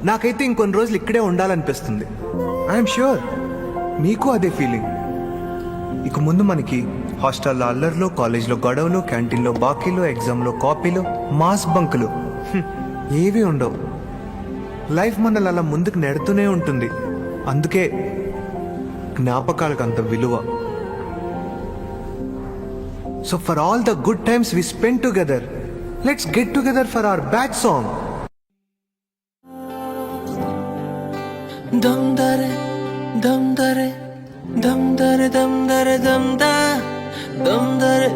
నాకైతే ఇంకొన్ని రోజులు ఇక్కడే ఉండాలనిపిస్తుంది. ఐఎమ్ ష్యూర్ మీకు అదే ఫీలింగ్. ఇక ముందు మనకి హాస్టల్లో అల్లర్లు, కాలేజ్లో గొడవలు, క్యాంటీన్లో బాకీలు, ఎగ్జామ్లో కాపీలు, మాస్ బంకులు ఏవి ఉండవు. లైఫ్ మనల్ని అలా ముందుకు నెడుతూనే ఉంటుంది. అందుకే జ్ఞాపకాలకు అంత విలువ. So for all the good times we spend together, let's get together for our bad song. దమ్ దరే దమ్ దరే దమ్ దరే దమ్ దరే దమ్ దా దమ్ దరే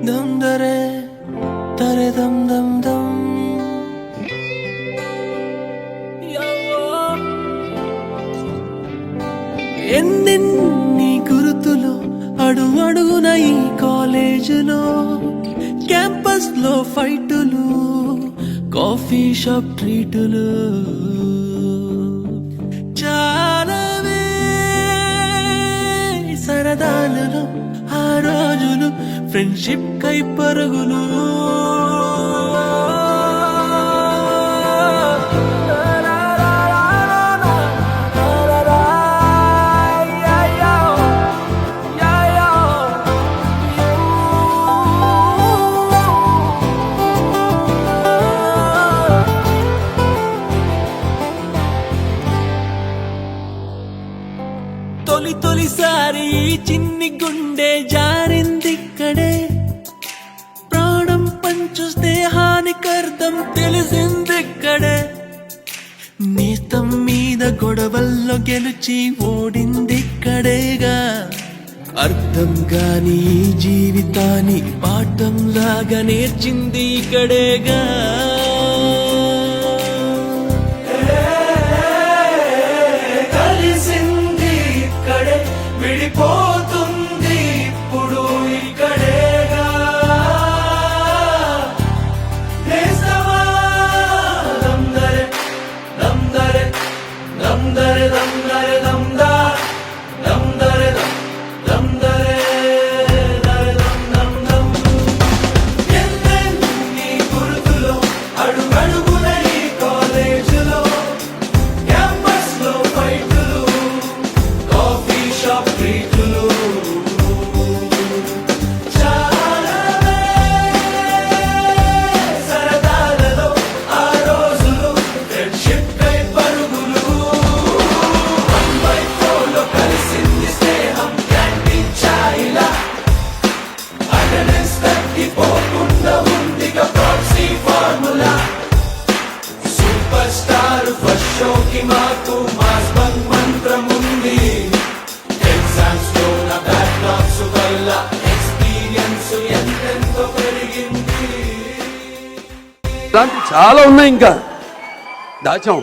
దమ్ దరే దరే దమ్ దమ్ దమ్. ఎన్నెన్ని గుర్తులు అడుగు అడుగున ఈ కాలేజీలో, క్యాంపస్ లో ఫైటులు, కాఫీ షాప్ ట్రీటులు, చాలావే సరదాలలో ఆ రోజులు, ఫ్రెండ్షిప్ కై పరుగులు. తొలిసారి చిన్ని గుండె జారిందిక్కడే, ప్రాణం పంచు స్నేహానికర్థం తెలిసిందిక్కడే, నేస్తం మీద గొడవల్లో గెలిచి ఓడిందిక్కడేగా, అర్థం కాని జీవితాన్ని పాఠం లాగా నేర్చింది ఇక్కడేగా. విడిపోతుంది ఇప్పుడు ఇక్కడేగా, దమ్దరే దమ్దరే దమ్దరే దమ్దరే దమ్దా దమ్దరే దమ్దరే దరే దమ్ దమ్ దమ్. ఎన్నెన్ని గుర్తులు అడుగడుగున ఈ కాలేజీలో, క్యాంపస్ లో ఫైటులు, కాఫీ షాప్ ట్రీటులు, చాలావే సరదాలలో ఆ రోజులు, ఫ్రెండ్షిప్ కై పరుగులు. 1/4లో కలిసింది స్నేహం క్యాంటీన్ ఛాయిలా, అటెండెన్స్ తగ్గిపోకుండా ఉందిగా proxy formula. Super star first షోకి మాకు మాస్ బంక్ మంత్రం ఉంది. ఎగ్జామ్స్ లో నా బ్యాక్లాగ్స్ వల్ల ఎక్స్పీరియన్స్ ఎంతెంతో పెరిగింది. ఇలాంటి చాలా ఉన్నాయి, ఇంకా దాచాం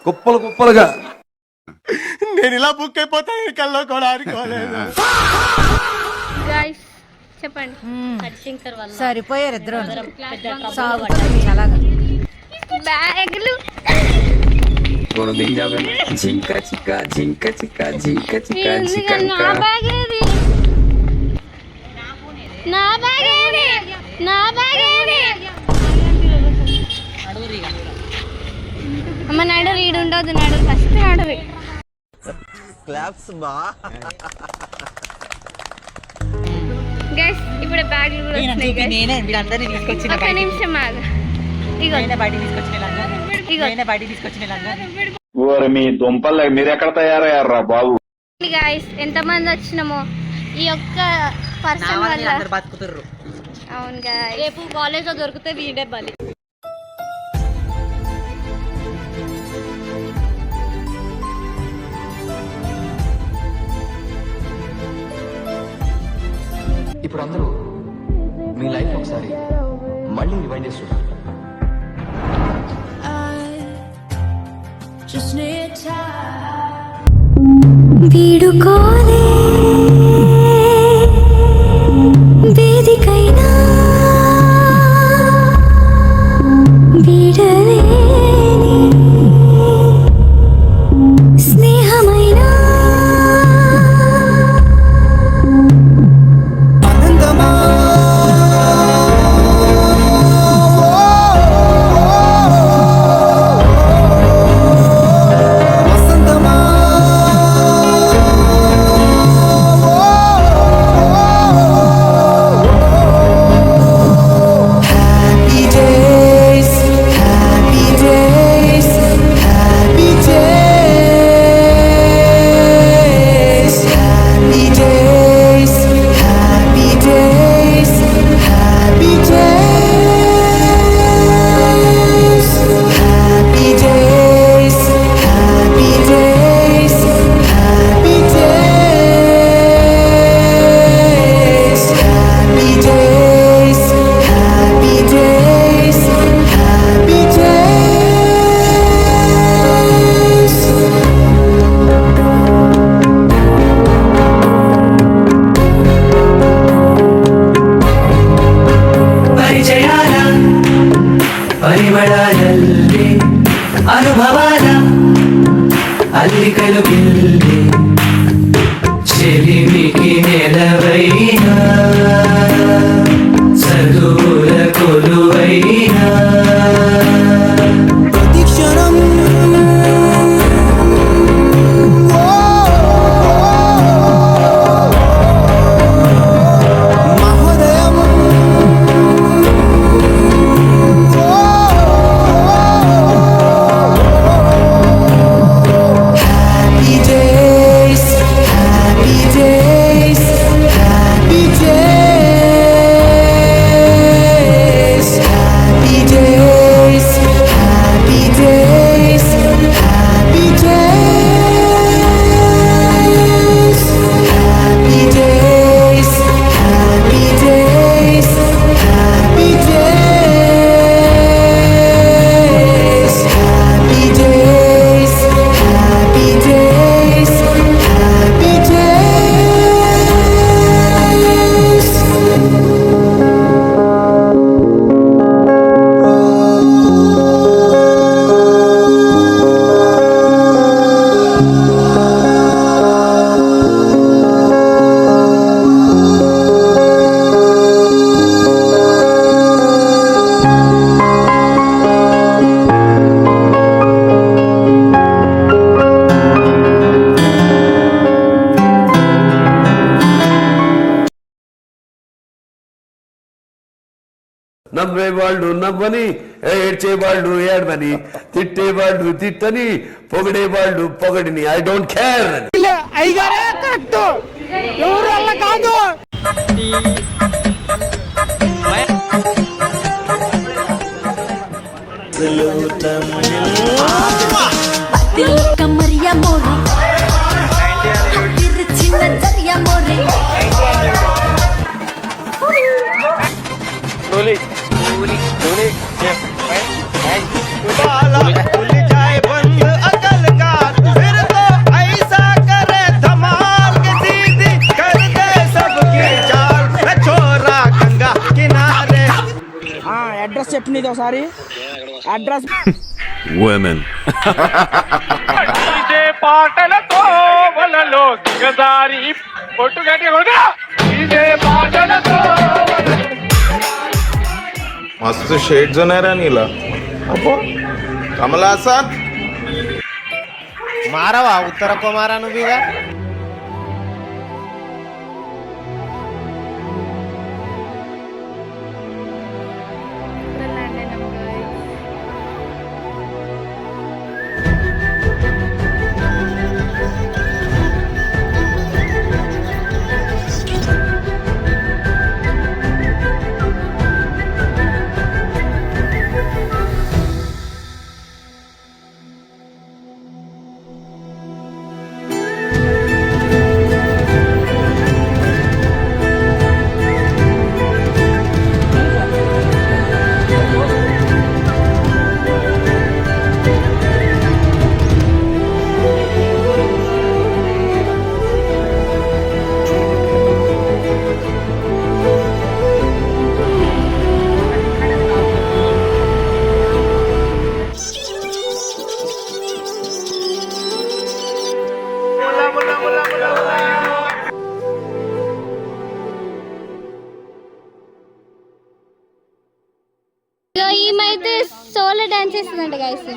కుప్పలు కుప్పలుగా. నేను ఇలా బుక్ అయిపోతాను కల్లో కూడా అనుకోలేదు. గైస్ చెప్పండి. హరిశంకర్ వల్ల సరిపోయారు ఇద్దరు బ్యాగులు. జింక చిక్క జింక చిక్క జింక చిక్క జింక. నా బ్యాగ్ ఏది? నా బ్యాగ్ ఏది? నా బ్యాగ్ ఏది? అమ్మ నడు, రీడ్ ఉండదు, నడు ఫస్ట్ నడువి. గైస్ ఇప్పుడు బ్యాగులు కూడా వచ్చినాయి guys. ఒక్క నిమిషం ఆగు. ఇగో ఓరి మీ దుంపలు మీరు ఎక్కడ తయారయ్యారా బాబు? గైస్ ఎంతమంది వచ్చినామో ఈ ఒక్క పర్సన్ వల్ల. అవును గైస్, రేపు కాలేజ్ లో దొరికితే వీడే బలి. ఇప్పుడు అందరూ మీ లైఫ్ ఒకసారి మళ్ళీ రివైండ్ చేసి చూడండి. వీడుకోలే వేదికైనా వీడలేని స్నేహమైనా ఆనందమా చెలిమికి నెలవైనా చదువుల కొలువైనా ప్రతిక్షణం మహోదయం happy days happy days happy days happy days happy days happy days happy days happy days happy days happy days happy days happy days నవ్వేవాళ్ళు నవ్వని, ఏడ్చేవాళ్ళు ఏడవని, తిట్టేవాళ్ళు తిట్టని, పొగిడేవాళ్ళు పొగడిని, ఐ డోంట్ కేర్. कमरिया मोरे तिरछी नजरिया मोरे అడ్రస్ చెప్పినది ఒకసారి అడ్రస్ పాటలతో వలలో దిగదారి పొట్టు గట్టి పాటలతో मस्त शेड्स नाही रा नीला अप्पो कमला असा మారవా ఉత్తర కుమారా నువ్వుగా ఈమైతే సోలో డాన్స్ చేస్తుందంట గైస్.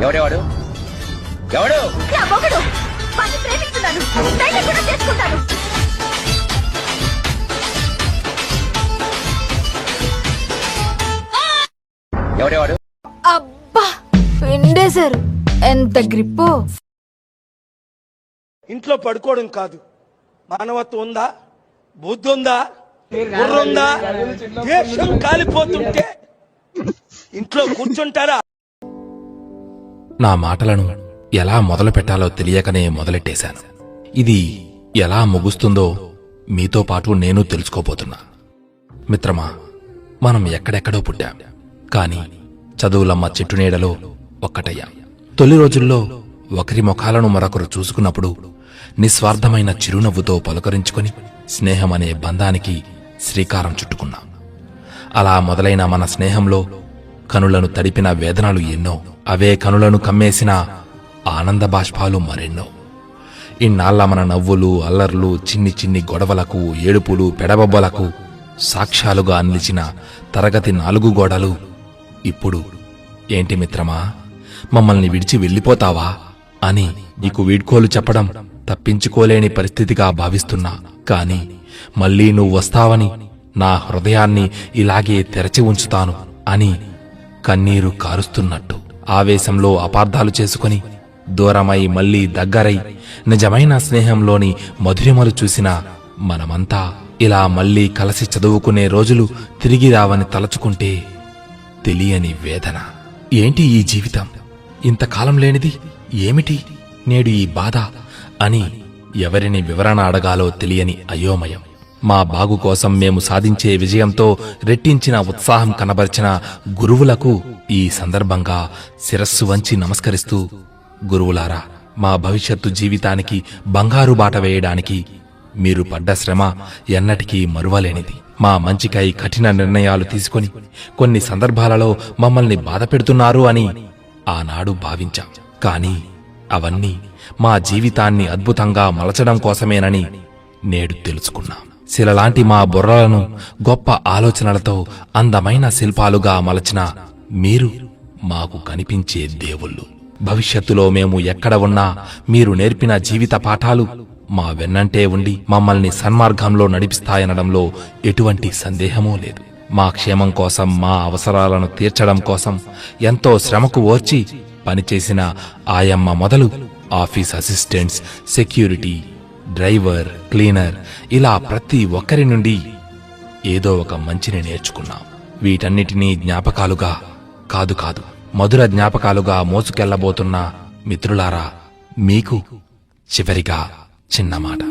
ఎవడేవాడు ఎవడు ఎవడేవాడు అబ్బా ఎండేశారు ఎంత గ్రిప్పు. ఇంట్లో పడుకోవడం కాదు, మానవత్వం ఉందా, బుద్ధి ఉందా, బుర్ర ఉందా? దేశం కాలిపోతుంటే ఇంట్లో కూర్చుంటారా? నా మాటలను ఎలా మొదలు పెట్టాలో తెలియకనే మొదలెట్టేశాను. ఇది ఎలా ముగుస్తుందో మీతో పాటు నేను తెలుసుకోబోతున్నా. మిత్రమా, మనం ఎక్కడెక్కడో పుట్టాం, కాని చదువులమ్మ చెట్టు నీడలో ఒక్కటయ్యాం. తొలి రోజుల్లో ఒకరి ముఖాలను మరొకరు చూసుకున్నప్పుడు నిస్వార్థమైన చిరునవ్వుతో పలుకరించుకొని స్నేహమనే బంధానికి శ్రీకారం చుట్టుకున్నాం. అలా మొదలైన మన స్నేహంలో కనులను తడిపిన వేదనలు ఎన్నో, అవే కనులను కమ్మేసిన ఆనంద బాష్పాలు మరెన్నో. ఇన్నాళ్ల మన నవ్వులు, అల్లర్లు, చిన్ని చిన్ని గొడవలకు, ఏడుపులు, పెడబొబ్బలకు సాక్ష్యాలుగా నిలిచిన తరగతి 4 గోడలు ఇప్పుడు ఏంటి మిత్రమా, మమ్మల్ని విడిచి వెళ్ళిపోతావా అని నీకు వీడ్కోలు చెప్పడం తప్పించుకోలేని పరిస్థితిగా భావిస్తున్నా. కాని మళ్ళీ నువ్వు వస్తావని, నా హృదయాన్ని ఇలాగే తెరచి ఉంచుతాను అని కన్నీరు కారుస్తున్నట్టు ఆవేశంలో అపార్థాలు చేసుకుని దూరమై మళ్లీ దగ్గరై నిజమైన స్నేహంలోని మధురిమలు చూసిన మనమంతా ఇలా మళ్లీ కలిసి చదువుకునే రోజులు తిరిగి రావని తలచుకుంటే తెలియని వేదన. ఏంటి ఈ జీవితం, ఇంతకాలం లేనిది ఏమిటి నేడు ఈ బాధ అని ఎవరిని వివరణ అడగాలో తెలియని అయోమయం. మా బాగు కోసం మేము సాధించే విజయంతో రెట్టించిన ఉత్సాహం కనబరిచిన గురువులకు ఈ సందర్భంగా శిరస్సు వంచి నమస్కరిస్తూ, గురువులారా, మా భవిష్యత్తు జీవితానికి బంగారు బాట వేయడానికి మీరు పడ్డ శ్రమ ఎన్నటికీ మరువలేనిది. మా మంచికై కఠిన నిర్ణయాలు తీసుకొని కొన్ని సందర్భాలలో మమ్మల్ని బాధపెడుతున్నారు అని ఆనాడు భావించాం. కాని అవన్నీ మా జీవితాన్ని అద్భుతంగా మలచడం కోసమేనని నేడు తెలుసుకున్నాం. శిలలాంటి మా బుర్రలను గొప్ప ఆలోచనలతో అందమైన శిల్పాలుగా మలచిన మీరు మాకు కనిపించే దేవుళ్ళు. భవిష్యత్తులో మేము ఎక్కడ ఉన్నా మీరు నేర్పిన జీవిత పాఠాలు మా వెన్నంటే ఉండి మమ్మల్ని సన్మార్గంలో నడిపిస్తాయనడంలో ఎటువంటి సందేహమూ లేదు. మా క్షేమం కోసం, మా అవసరాలను తీర్చడం కోసం ఎంతో శ్రమకు ఓర్చి పనిచేసిన ఆయమ్మ మొదలు office assistants, security, driver, cleaner, ఇలా ప్రతి ఒక్కరి నుండి ఏదో ఒక మంచిని నేర్చుకున్నాం. వీటన్నిటినీ జ్ఞాపకాలుగా కాదు మధుర జ్ఞాపకాలుగా మోసుకెళ్లబోతున్న మిత్రులారా, మీకు చివరిగా చిన్న మాట.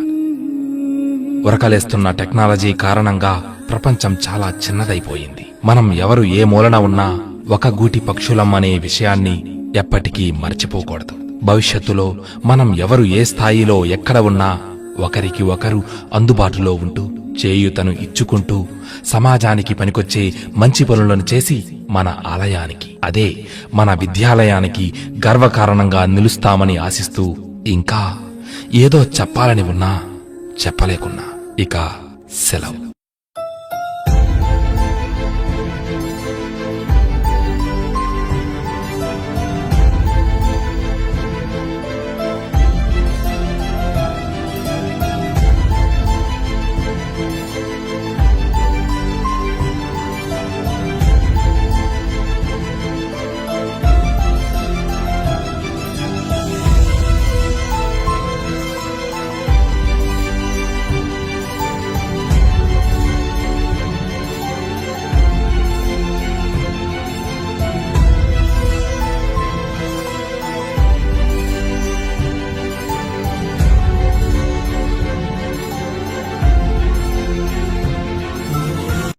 ఉరకలేస్తున్న టెక్నాలజీ కారణంగా ప్రపంచం చాలా చిన్నదైపోయింది. మనం ఎవరు ఏ మూలన ఉన్నా ఒక గూటి పక్షులం అనే విషయాన్ని ఎప్పటికీ మర్చిపోకూడదు. భవిష్యత్తులో మనం ఎవరు ఏ స్థాయిలో ఎక్కడ ఉన్నా ఒకరికి ఒకరు అందుబాటులో ఉంటూ చేయూతను ఇచ్చుకుంటూ సమాజానికి పనికొచ్చే మంచి పనులను చేసి మన ఆలయానికి, అదే మన విద్యాలయానికి గర్వకారణంగా నిలుస్తామని ఆశిస్తూ, ఇంకా ఏదో చెప్పాలని ఉన్నా చెప్పలేకున్నా ఇక సెలవు.